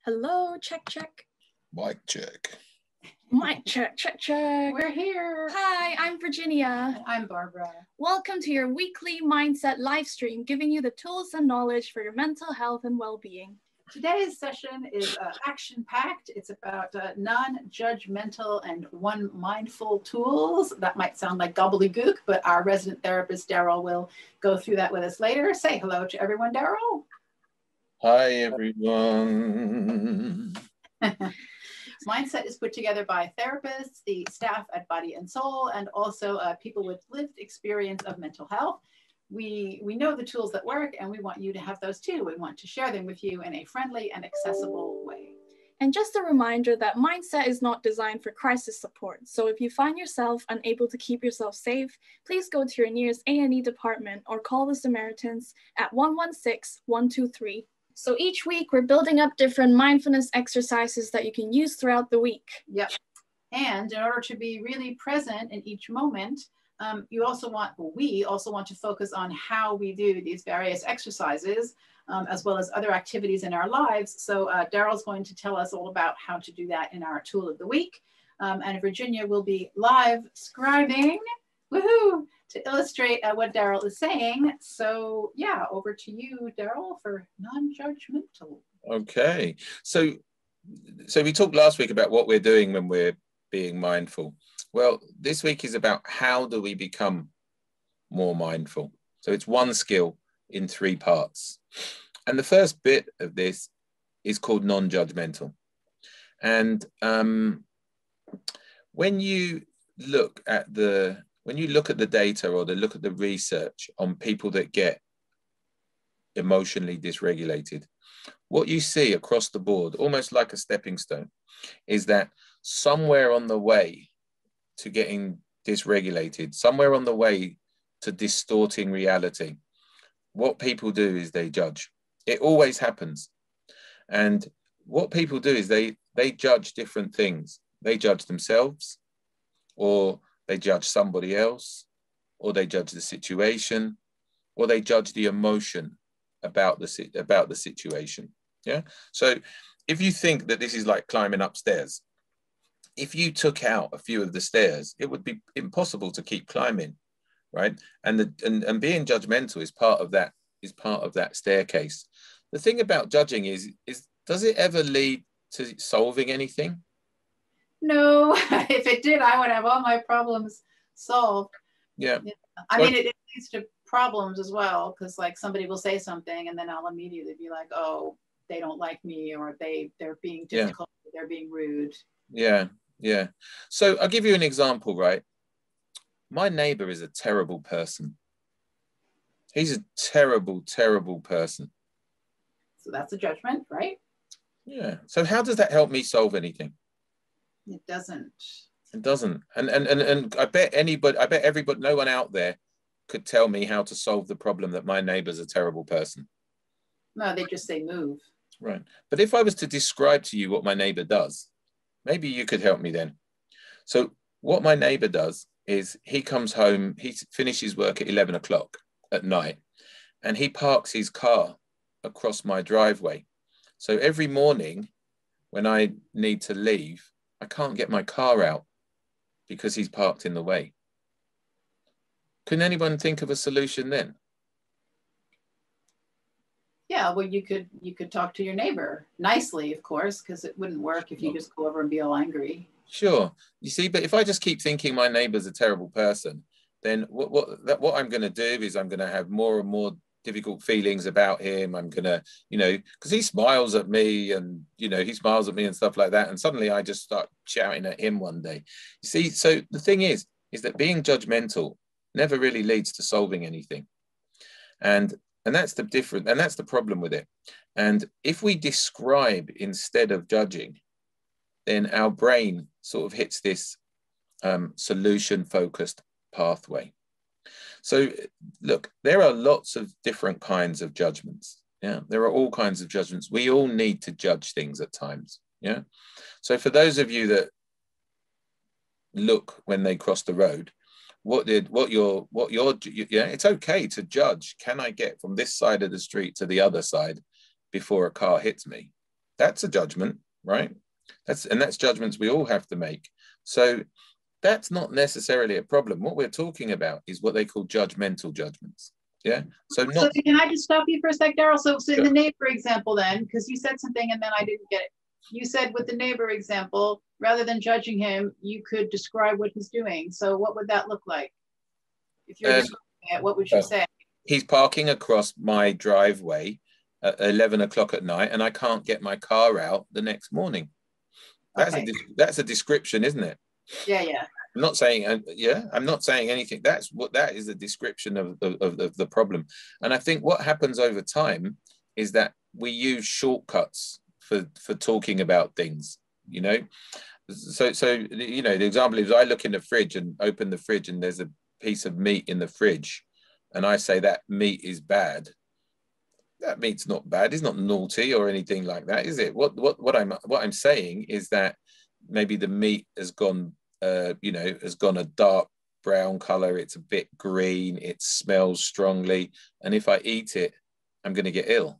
Hello, check, check. Mic check. Mic check, check, check. We're here. Hi, I'm Virginia. And I'm Barbara. Welcome to your weekly MindSET live stream, giving you the tools and knowledge for your mental health and well-being. Today's session is action-packed. It's about non-judgmental and one mindful tools. That might sound like gobbledygook, but our resident therapist, Darryl, will go through that with us later. Say hello to everyone, Darryl. Hi, everyone. MindSET is put together by therapists, the staff at Body and Soul, and also people with lived experience of mental health. We know the tools that work, and we want you to have those too. We want to share them with you in a friendly and accessible way. And just a reminder that MindSET is not designed for crisis support. So if you find yourself unable to keep yourself safe, please go to your nearest A&E department or call the Samaritans at 116-123. So each week we're building up different mindfulness exercises that you can use throughout the week. Yep. And in order to be really present in each moment, we also want to focus on how we do these various exercises, as well as other activities in our lives. So Darryl's going to tell us all about how to do that in our tool of the week. And Virginia will be live scribing, woohoo, to illustrate what Darryl is saying. So yeah, over to you, Darryl, for non-judgmental. Okay, so we talked last week about what we're doing when we're being mindful. Well, this week is about how do we become more mindful. So it's one skill in 3 parts. And the first bit of this is called non-judgmental. And when you look at the data or look at the research on people that get emotionally dysregulated, what you see across the board, almost like a stepping stone, is that somewhere on the way to getting dysregulated, somewhere on the way to distorting reality, what people do is they judge. It always happens. And what people do is they judge different things. They judge themselves, or they judge somebody else, or they judge the situation, or they judge the emotion about the situation. Yeah. So if you think that this is like climbing upstairs, if you took out a few of the stairs, it would be impossible to keep climbing, right? And being judgmental is part of that staircase. The thing about judging is does it ever lead to solving anything? No, if it did, I would have all my problems solved. Yeah. I mean, it leads to problems as well, because like somebody will say something and then I'll immediately be like, oh, they don't like me, or they're being difficult, they're being rude. Yeah. Yeah. So I'll give you an example, right? My neighbor is a terrible person. He's a terrible, terrible person. So that's a judgment, right? Yeah. So how does that help me solve anything? It doesn't. It doesn't. And I bet everybody, no one out there could tell me how to solve the problem that my neighbor's a terrible person. No, they just say move. Right. But if I was to describe to you what my neighbor does, maybe you could help me then. So what my neighbor does is he comes home, he finishes work at 11 o'clock at night, and he parks his car across my driveway. So every morning when I need to leave, I can't get my car out because he's parked in the way. Can anyone think of a solution then? Yeah, well, you could talk to your neighbor nicely, of course, because it wouldn't work if you just go over and be all angry. Sure. You see, but if I just keep thinking my neighbor's a terrible person, then what I'm going to do is I'm going to have more and more difficult feelings about him. I'm going to, because he smiles at me and, he smiles at me and stuff like that. And suddenly I just start shouting at him one day. You see, so the thing is that being judgmental never really leads to solving anything. And that's the problem with it. And if we describe instead of judging, then our brain sort of hits this solution-focused pathway. So look, there are lots of different kinds of judgments. Yeah, there are all kinds of judgments. We all need to judge things at times. Yeah. So for those of you that look when they cross the road, it's okay to judge. Can I get from this side of the street to the other side before a car hits me? That's a judgment, right? That's judgments we all have to make. So that's not necessarily a problem. What we're talking about is what they call judgmental judgments. Yeah. So can I just stop you for a sec, Darryl? So Sure. in the neighbor example then, because you said something and then I didn't get it. You said with the neighbor example, rather than judging him, you could describe what he's doing. So what would that look like? If you're describing it, what would you say? He's parking across my driveway at 11 o'clock at night and I can't get my car out the next morning. That's a description, isn't it? Yeah, yeah. I'm not saying, I'm not saying anything. That is a description of the problem. And I think what happens over time is that we use shortcuts for talking about things, you know. So you know, the example is I look in the fridge and open the fridge and there's a piece of meat in the fridge and I say that meat is bad. That meat's not bad. It's not naughty or anything like that, is it? What I'm saying is that maybe the meat has gone, has gone a dark brown color. It's a bit green. It smells strongly, and if I eat it, I'm going to get ill.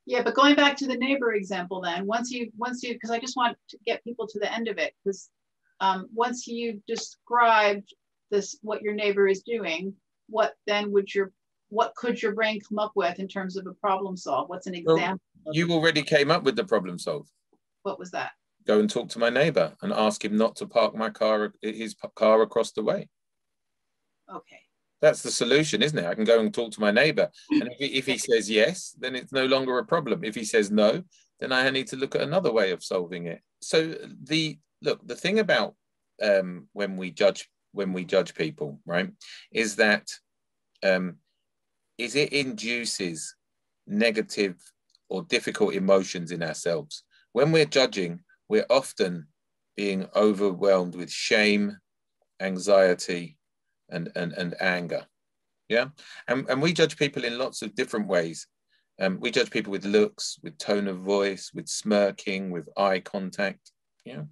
Yeah, but going back to the neighbor example, then once you, because I just want to get people to the end of it, because once you described this, what your neighbor is doing, what could your brain come up with in terms of a problem solve? What's an example? Well, you already came up with the problem solve. What was that? Go and talk to my neighbor and ask him not to park his car across the way. Okay. That's the solution, isn't it? I can go and talk to my neighbor, and if he says yes, then it's no longer a problem. If he says no, then I need to look at another way of solving it. So the thing about when we judge people, right, is that it induces negative or difficult emotions in ourselves. When we're judging, we're often being overwhelmed with shame, anxiety, and anger. Yeah. And we judge people in lots of different ways. We judge people with looks, with tone of voice, with smirking, with eye contact. Yeah.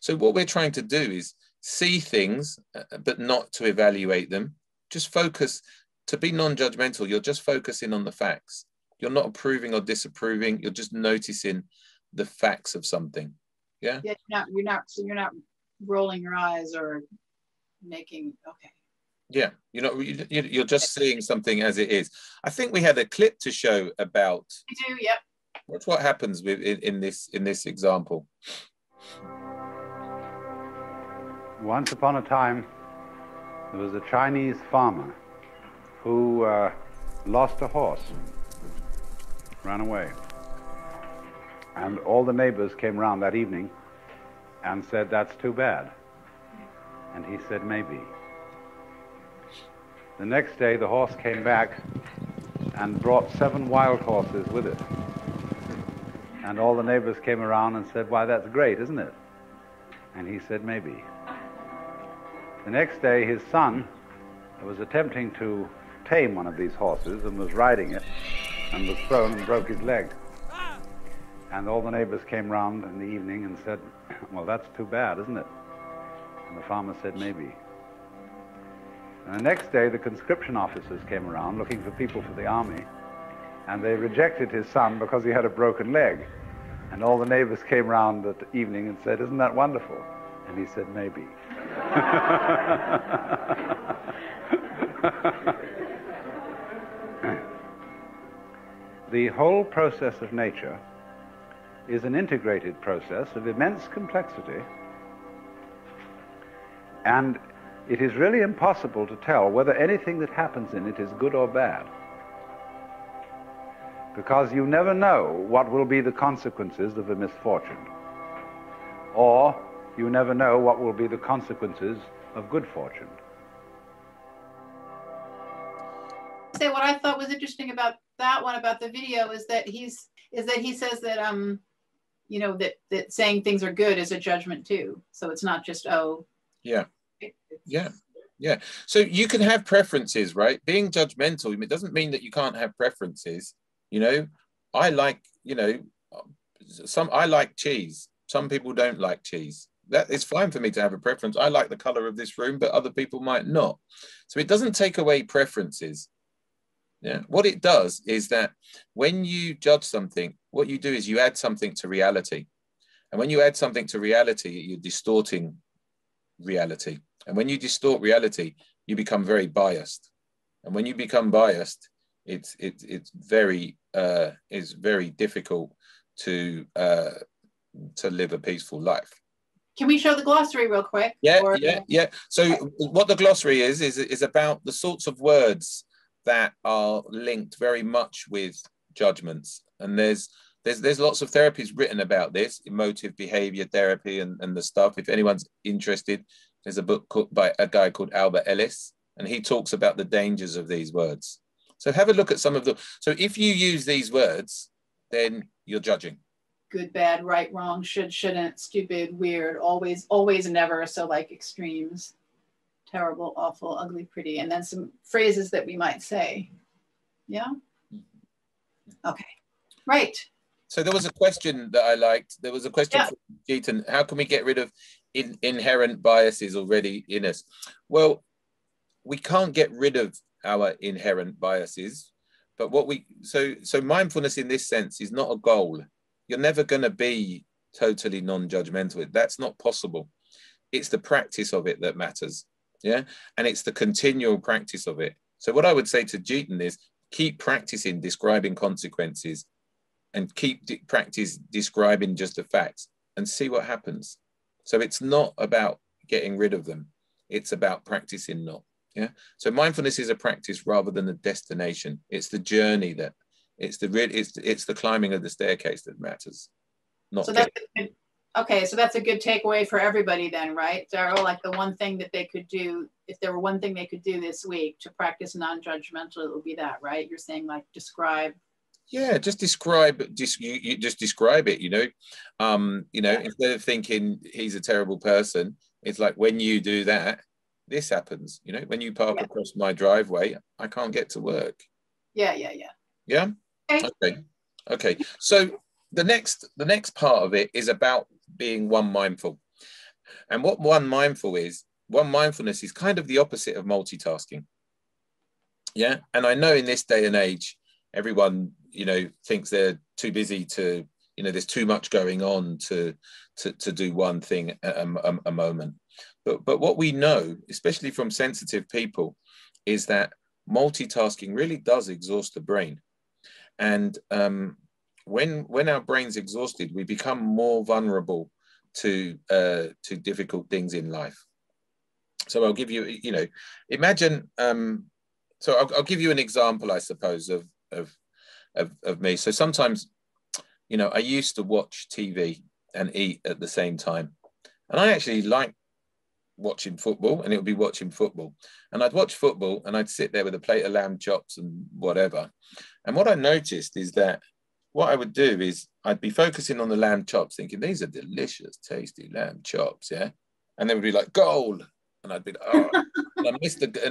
So what we're trying to do is see things, but not to evaluate them. Just focus. To be non-judgmental, you're just focusing on the facts. You're not approving or disapproving. You're just noticing the facts of something. Yeah. Yeah. You're not rolling your eyes or making. Okay. Yeah. You're just seeing something as it is. I think we had a clip to show about. We do. Yep. What's what happens in this example. Once upon a time, there was a Chinese farmer who lost a horse, ran away. And all the neighbors came around that evening and said, "That's too bad." And he said, "Maybe." The next day, the horse came back and brought 7 wild horses with it. And all the neighbors came around and said, "Why, that's great, isn't it?" And he said, "Maybe." The next day, his son was attempting to tame one of these horses and was riding it and was thrown and broke his leg. And all the neighbors came round in the evening and said, "Well, that's too bad, isn't it?" And the farmer said, "Maybe." And the next day, the conscription officers came around looking for people for the army, and they rejected his son because he had a broken leg. And all the neighbors came round at the evening and said, "Isn't that wonderful?" And he said, "Maybe." The whole process of nature is an integrated process of immense complexity, and it is really impossible to tell whether anything that happens in it is good or bad, because you never know what will be the consequences of a misfortune, or you never know what will be the consequences of good fortune. Say what I thought was interesting about that one, about the video, is that he says that that saying things are good is a judgment too. So it's not just yeah. So you can have preferences, right? Being judgmental, it doesn't mean that you can't have preferences. I like cheese. Some people don't like cheese. That it's fine for me to have a preference. I like the color of this room, but other people might not. So it doesn't take away preferences. Yeah. What it does is that when you judge something, what you do is you add something to reality. And when you add something to reality, you're distorting reality. And when you distort reality, you become very biased. And when you become biased, it's very difficult to live a peaceful life. Can we show the glossary real quick? Yeah. So what the glossary is about the sorts of words that are linked very much with judgments. And there's lots of therapies written about this, emotive behavior therapy and the stuff. If anyone's interested, there's a book by a guy called Albert Ellis, and he talks about the dangers of these words. So have a look at some of them. So if you use these words, then you're judging. Good, bad, right, wrong, should, shouldn't, stupid, weird, always, always, never. So like extremes, terrible, awful, ugly, pretty, and then some phrases that we might say. Yeah. Okay. Right. So there was a question that I liked. There was a question from Jeetan. How can we get rid of inherent biases already in us? Well, we can't get rid of our inherent biases, but so mindfulness in this sense is not a goal. You're never going to be totally non-judgmental. That's not possible. It's the practice of it that matters. Yeah. And it's the continual practice of it. So what I would say to Jeetan is keep practicing describing consequences and keep practice describing just the facts and see what happens. So it's not about getting rid of them. It's about practicing not. Yeah. So mindfulness is a practice rather than a destination. It's the journey that it's the climbing of the staircase that matters. Not so that's okay. So that's a good takeaway for everybody then, right, Darryl? Like the one thing that they could do, if there were one thing they could do this week to practice non-judgmental, it would be that, right? You're saying like describe. Yeah, just describe. You just describe it. Instead of thinking he's a terrible person, it's like when you do that, this happens. When you park across my driveway, I can't get to work. Yeah. Yeah. Okay. So the next part of it is about being one mindful, and what one mindfulness is kind of the opposite of multitasking. Yeah, and I know in this day and age, everyone thinks they're too busy to there's too much going on to do one thing at a moment. But what we know, especially from sensitive people, is that multitasking really does exhaust the brain. And when our brain's exhausted, we become more vulnerable to difficult things in life. So I'll give you, imagine. So I'll give you an example, I suppose, of me. So sometimes, I used to watch TV and eat at the same time, and I actually like watching football, and it would be watching football, and I'd watch football and I'd sit there with a plate of lamb chops and whatever. And what I noticed is that what I would do is I'd be focusing on the lamb chops, thinking these are delicious, tasty lamb chops, yeah. And they would be like goal, and I'd be like, oh, and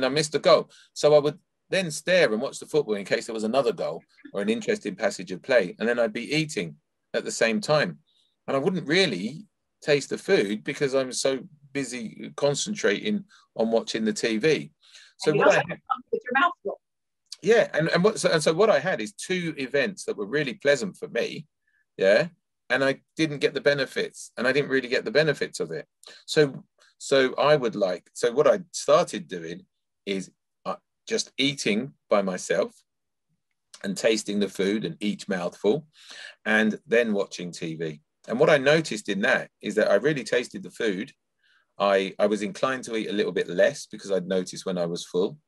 I missed the goal. So I would then stare and watch the football in case there was another goal or an interesting passage of play, and then I'd be eating at the same time, and I wouldn't really taste the food because I'm so busy concentrating on watching the TV. So what I had, with your mouth full. Yeah, so what I had is two events that were really pleasant for me, yeah, and I didn't get the benefits, and I didn't really get the benefits of it. So what I started doing is just eating by myself and tasting the food and each mouthful, and then watching TV. And what I noticed in that is that I really tasted the food. I was inclined to eat a little bit less because I'd noticed when I was full,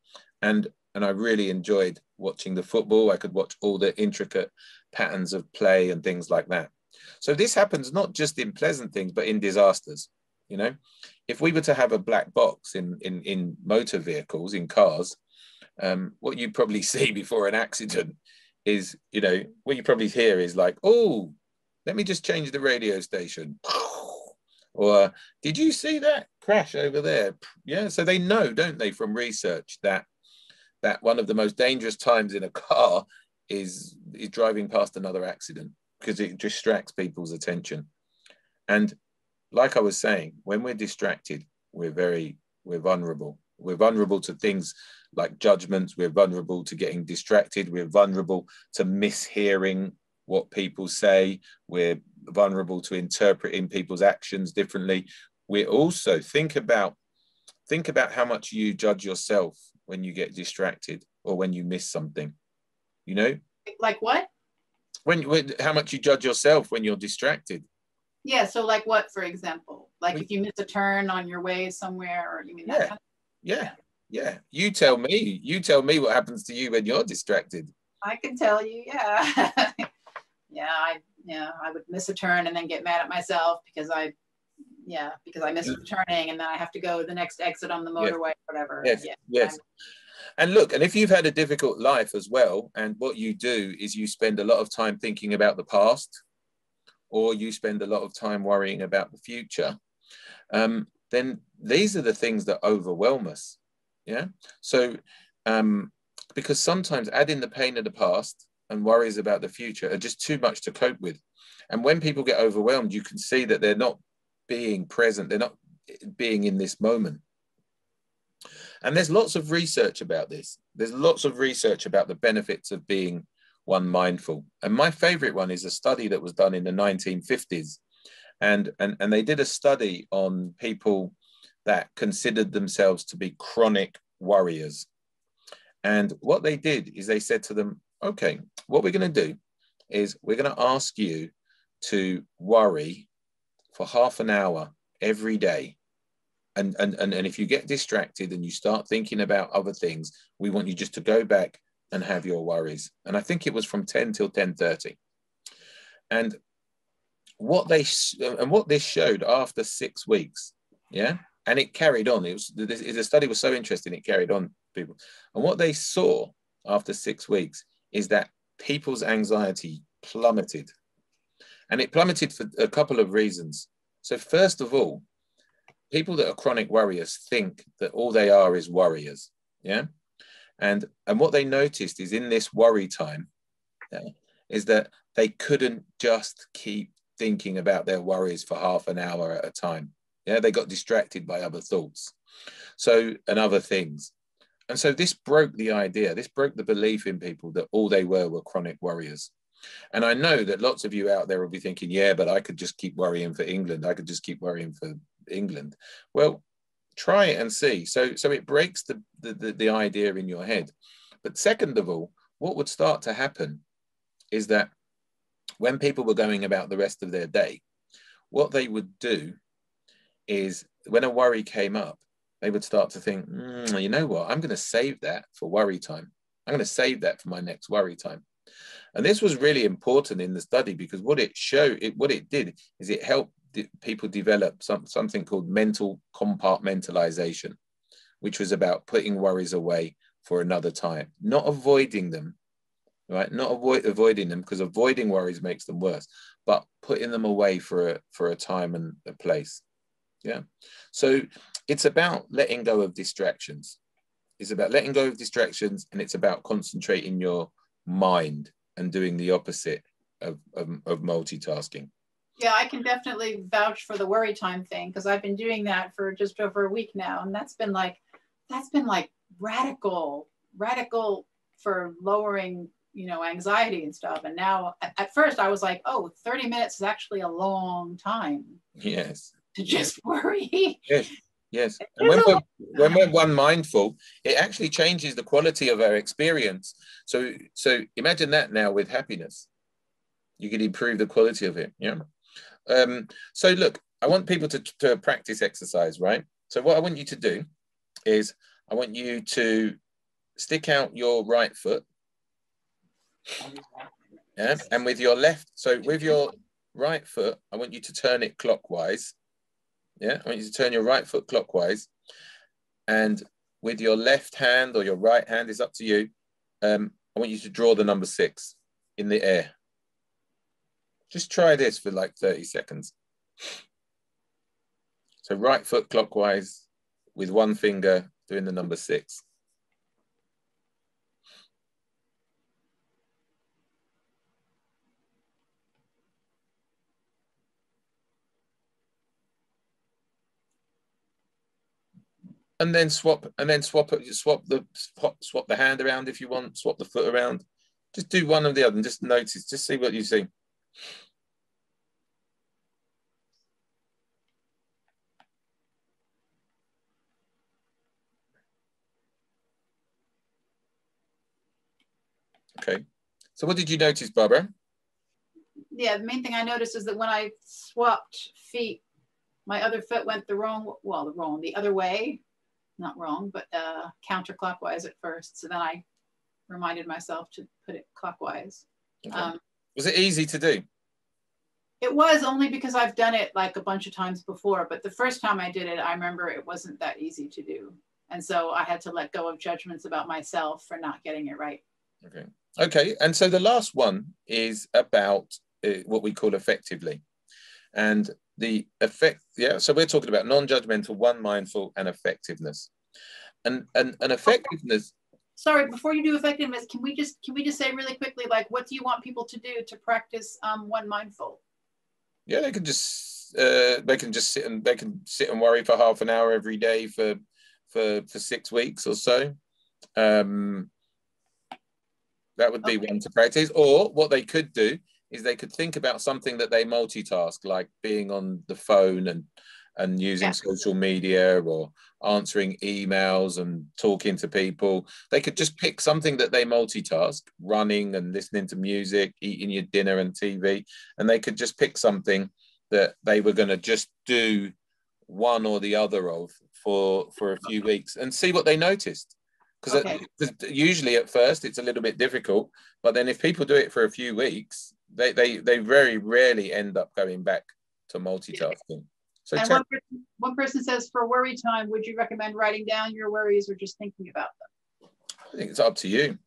and I really enjoyed watching the football. I could watch all the intricate patterns of play and things like that. So this happens not just in pleasant things, but in disasters. If we were to have a black box in motor vehicles, in cars, what you probably see before an accident is, what you probably hear is like, oh, let me just change the radio station. Or did you see that crash over there? Yeah, so they know, don't they, from research that one of the most dangerous times in a car is driving past another accident, because it distracts people's attention. And like I was saying, when we're distracted, we're vulnerable. We're vulnerable to things like judgments. We're vulnerable to getting distracted. We're vulnerable to mishearing what people say. We're vulnerable to interpreting people's actions differently. We also think about how much you judge yourself when you get distracted or when you miss something. You know, like what? When how much you judge yourself when you're distracted. Yeah. So like what, for example, like if you miss a turn on your way somewhere, or you mean that kind of yeah. You tell me what happens to you when you're distracted. I can tell you, yeah. I would miss a turn and then get mad at myself because I missed turning, and then I have to go to the next exit on the motorway, whatever. Yes. And look, and if you've had a difficult life as well, and what you do is you spend a lot of time thinking about the past, or you spend a lot of time worrying about the future, then these are the things that overwhelm us. Yeah. So, because sometimes adding the pain of the past and worries about the future are just too much to cope with. And when people get overwhelmed, you can see that they're not being present, they're not being in this moment. And there's lots of research about this. There's lots of research about the benefits of being one mindful. And my favorite one is a study that was done in the 1950s. And they did a study on people that considered themselves to be chronic worriers. And what they did is they said to them, okay, what we're going to do is we're going to ask you to worry for half an hour every day. And if you get distracted and you start thinking about other things, we want you just to go back and have your worries. And I think it was from 10 till 10:30. And what this showed after 6 weeks, and it carried on. The study was so interesting, it carried on, people. And what they saw after 6 weeks is that people's anxiety plummeted. And it plummeted for a couple of reasons. So first of all, people that are chronic worriers think that all they are is worriers, and what they noticed is in this worry time, is that they couldn't just keep thinking about their worries for half an hour at a time. They got distracted by other thoughts, and other things. And so this broke the belief in people that all they were chronic worriers. And I know that lots of you out there will be thinking, yeah, but I could just keep worrying for England. I could just keep worrying for England. Well, try it and see. So it breaks the idea in your head. But second of all, what would start to happen is that when people were going about the rest of their day, what they would do is when a worry came up, they would start to think, you know what, I'm going to save that for worry time. I'm going to save that for my next worry time. And this was really important in the study because what it did is it helped people develop something called mental compartmentalization, which was about putting worries away for another time, not avoiding them, right? Not avoiding them, because avoiding worries makes them worse, but putting them away for a time and a place. So it's about letting go of distractions. It's about letting go of distractions, and it's about concentrating your mind and doing the opposite of multitasking. Yeah, I can definitely vouch for the worry time thing, because I've been doing that for just over a week now, and that's been like radical for lowering, anxiety and stuff. And now at first I was like, 30 minutes is actually a long time. Yes. To just worry. Yes. And when we're one mindful, it actually changes the quality of our experience. So imagine that now with happiness. You could improve the quality of it. So look, I want people to practice exercise, right? So what I want you to do is I want you to stick out your right foot. And with your right foot, I want you to turn it clockwise. I want you to turn your right foot clockwise, and with your left hand or your right hand, is up to you. I want you to draw the number 6 in the air. Just try this for like 30 seconds. So right foot clockwise with one finger doing the number 6. And then swap the hand around if you want, swap the foot around. Just do one or the other and just notice, just see what you see. Okay. So what did you notice, Barbara? Yeah, the main thing I noticed is that when I swapped feet, my other foot went the other way. Not wrong, but counterclockwise at first. So then I reminded myself to put it clockwise. Okay. Was it easy to do? It was, only because I've done it like a bunch of times before, but the first time I did it, I remember it wasn't that easy to do. And so I had to let go of judgments about myself for not getting it right. Okay. Okay. And so the last one is about what we call effectively. And the effect, yeah, so we're talking about non-judgmental, one mindful, and effectiveness. And effectiveness. Sorry, before you do effectiveness, can we just say really quickly, like, what do you want people to do to practice one mindful? Yeah, they can just sit and worry for half an hour every day for 6 weeks or so. That would be one to practice. Or what they could do is they could think about something that they multitask, like being on the phone and using social media or answering emails and talking to people. They could just pick something that they multitask, running and listening to music, eating your dinner and TV, and they could just pick something that they were going to just do one or the other of for a few weeks and see what they noticed. Because usually at first it's a little bit difficult, but then if people do it for a few weeks, they very rarely end up going back to multitasking. So and one person says, for worry time, would you recommend writing down your worries or just thinking about them? I think it's up to you.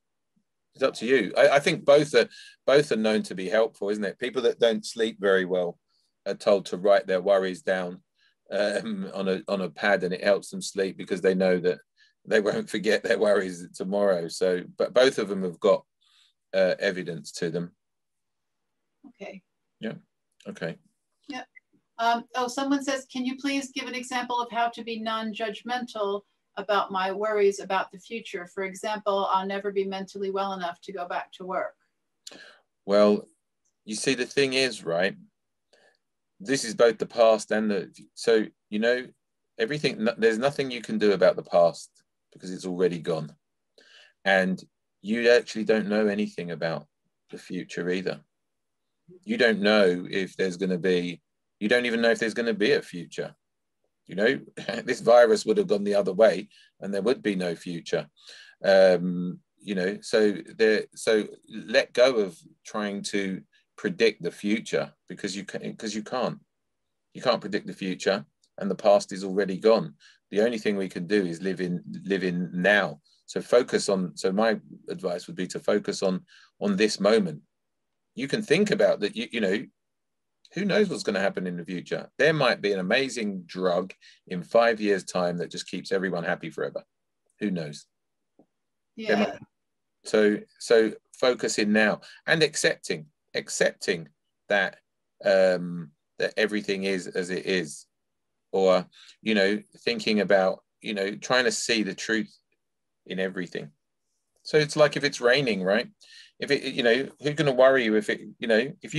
It's up to you. I think both are known to be helpful, isn't it? People that don't sleep very well are told to write their worries down on a pad, and it helps them sleep because they know that they won't forget their worries tomorrow. So, but both of them have got evidence to them. Okay. Yeah. Okay. Yeah. Someone says, can you please give an example of how to be non-judgmental about my worries about the future? For example, I'll never be mentally well enough to go back to work. Well, you see, the thing is, right, this is both the past and so, you know, everything, there's nothing you can do about the past because it's already gone. And you actually don't know anything about the future either. You don't know if there's going to be, you don't even know if there's going to be a future. You know, this virus would have gone the other way and there would be no future. You know, so let go of trying to predict the future because you can't predict the future, and the past is already gone. The only thing we can do is live in now. So my advice would be to focus on this moment. You can think about that, you know, who knows what's going to happen in the future? There might be an amazing drug in 5 years' time that just keeps everyone happy forever. Who knows? Yeah. So focus in now and accepting that that everything is as it is, or, you know, thinking about, you know, trying to see the truth in everything. So it's like if it's raining, right? If it, you know, who's going to worry you if it, you know, if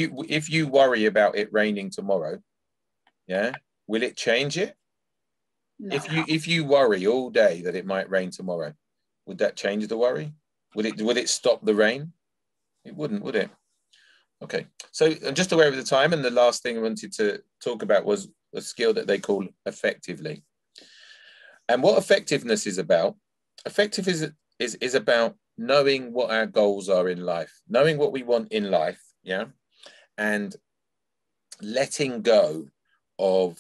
you worry about it raining tomorrow, yeah, will it change it? No. If you worry all day that it might rain tomorrow, would that change the worry? Would it stop the rain? It wouldn't, would it? Okay, so I'm just aware of the time, and the last thing I wanted to talk about was a skill that they call effectively. And what effectiveness is about, effective is about knowing what our goals are in life, knowing what we want in life, yeah, and letting go of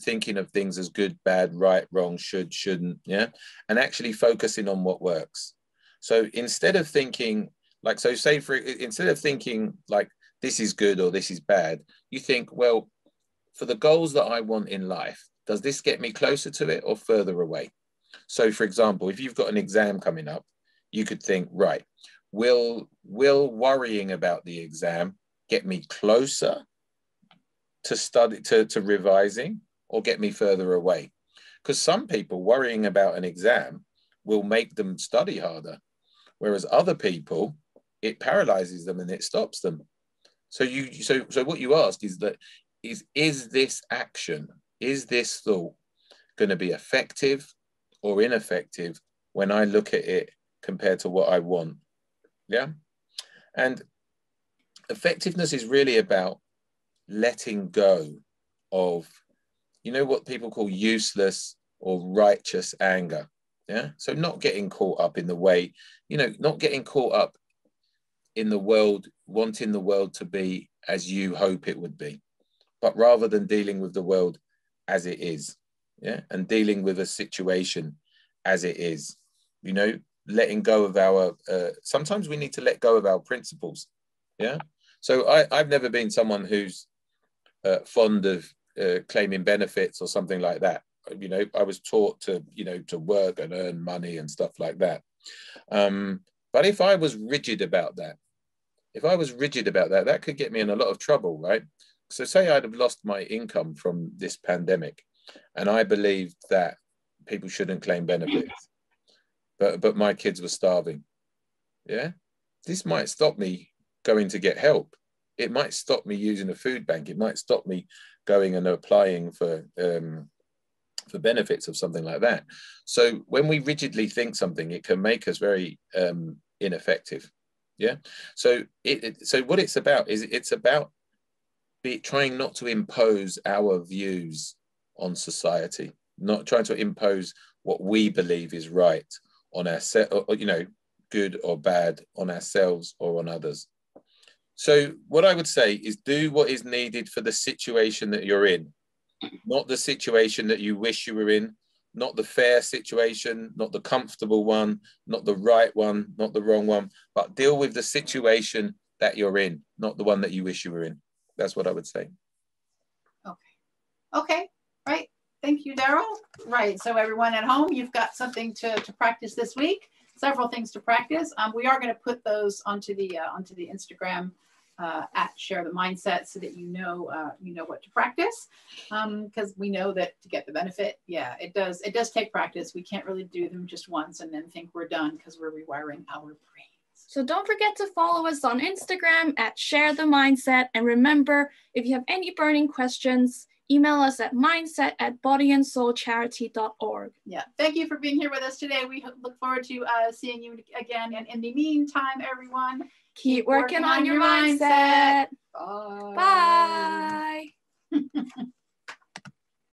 thinking of things as good, bad, right, wrong, should, shouldn't, yeah, and actually focusing on what works. So instead of thinking like, instead of thinking like this is good or this is bad, you think, well, for the goals that I want in life, does this get me closer to it or further away? So for example, if you've got an exam coming up, you could think, right, will worrying about the exam get me closer to revising, or get me further away? Because some people worrying about an exam will make them study harder, whereas other people, it paralyzes them and it stops them. So what you asked is that is this action, is this thought going to be effective or ineffective when I look at it compared to what I want? Yeah. And effectiveness is really about letting go of, you know, what people call useless or righteous anger. Yeah. So not getting caught up in the way, you know, not getting caught up in the world, wanting the world to be as you hope it would be, but rather than dealing with the world as it is. Yeah. And dealing with a situation as it is, you know, letting go of our, sometimes we need to let go of our principles. Yeah. So I've never been someone who's fond of claiming benefits or something like that. You know, I was taught to, you know, to work and earn money and stuff like that. But if I was rigid about that, that could get me in a lot of trouble, right? So say I'd have lost my income from this pandemic and I believed that people shouldn't claim benefits, but my kids were starving. Yeah. This might stop me going to get help. It might stop me using a food bank. It might stop me going and applying for benefits of something like that. So when we rigidly think something, it can make us very ineffective. Yeah. So so what it's about is it's about trying not to impose our views on society, not trying to impose what we believe is right on ourselves, or, you know, good or bad on ourselves or on others. So what I would say is do what is needed for the situation that you're in, not the situation that you wish you were in, not the fair situation, not the comfortable one, not the right one, not the wrong one, but deal with the situation that you're in, not the one that you wish you were in. That's what I would say. Okay, right. Thank you, Darryl. Right, so everyone at home, you've got something to practice this week, several things to practice. We are going to put those onto the Instagram at Share the Mindset, so that you know what to practice, because we know that to get the benefit, yeah, it does take practice. We can't really do them just once and then think we're done, because we're rewiring our brains. So don't forget to follow us on Instagram at Share the Mindset, and remember, if you have any burning questions, email us at mindset@bodyandsoulcharity.org. Yeah, thank you for being here with us today. We look forward to seeing you again, and in the meantime, everyone, keep working on your mindset. Bye. Bye.